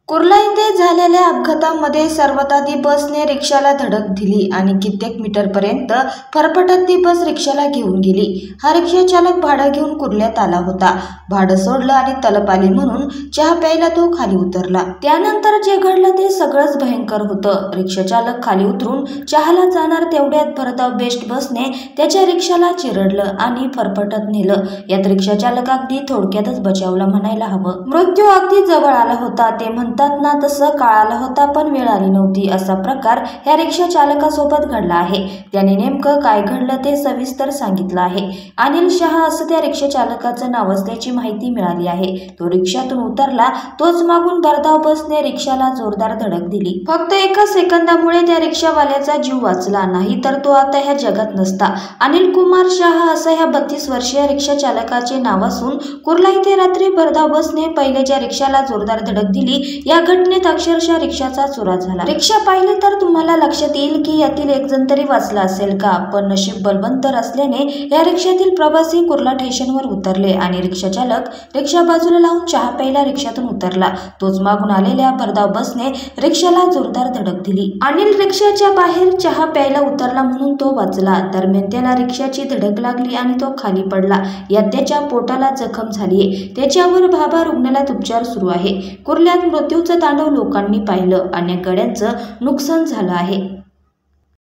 कुर्ला येथे झालेल्या अपघातामध्ये सर्वात बसने रिक्षाला धडक दिली आणि कित्येक मीटरपर्यंत फरफटत ती बस रिक्षाला घेऊन गेली। हा रिक्षा चालक भाडं घेऊन कुर्ल्यात आला होता। भाडं सोडलं आणि तलप आली म्हणून चहा प्यायला तो खाली उतरला। त्यानंतर जे घडलं ते सगळंच भयंकर होतं। रिक्षा चालक खाली उतरून चहाला जाणार तेवढ्यात भरधाव बेस्ट बसने त्याच्या रिक्षाला चिरडलं आणि फरफटत नेलं। यात रिक्षा चालक अगदी थोडक्यातच बचावला म्हणायला हवं। मृत्यू अगदी जवळ आला होता। ते म्हणतात ना तसं काळ आला होता पण वेळ आली नव्हती, असा प्रकार या रिक्षा चालकासोबत घडला आहे। त्याने नेमकं काय घडलं ते सविस्तर सांगितलं आहे। अनिल शहा असं त्या रिक्षा चालकाचं नाव असल्याची माहिती मिळाली आहे। तो रिक्षातून उतरला, तोच मागून भरधाव बसने रिक्षाला जोरदार धडक दिली। फक्त एका सेकंदामुळे त्या रिक्षावाल्याचा जीव वाचला, नाही तर तो आता ह्या जगात नसता। अनिल कुमार शहा असं ह्या 32 वर्षीय रिक्षा चालकाचे नाव असून कुर्ला इथे रात्री भरधाव बसने पहिले ज्या रिक्षाला जोरदार धडक दिली, या घटनेत अक्षरशः रिक्षाचा चुरा झाला। रिक्षा पाहिले तर तुम्हाला लक्षात येईल की यातील एक जण तरी वाचला असेल का, पण नशीब बलवंतर असल्याने या रिक्षातील प्रवासी कुर्ला स्टेशनवर उतरले आणि रिक्षा चालक रिक्षा बाजूला लावून चहा प्यायला रिक्षातून उतरला। तोच मागून आलेल्या भरधाव बसने रिक्षाला जोरदार धडक दिली। अनिल रिक्षाच्या बाहेर चहा प्यायला उतरला म्हणून तो वाचला। दरम्यान त्याला रिक्षाची धडक लागली आणि तो खाली पडला। यात त्याच्या पोटाला जखम झालीये। त्याच्यावर भाभा रुग्णालयात उपचार सुरू आहे। कुर्ल्यात मृत्यूचं तांडव लोकांनी पाहिलं, अनेक गाड्यांचं नुकसान झालं आहे।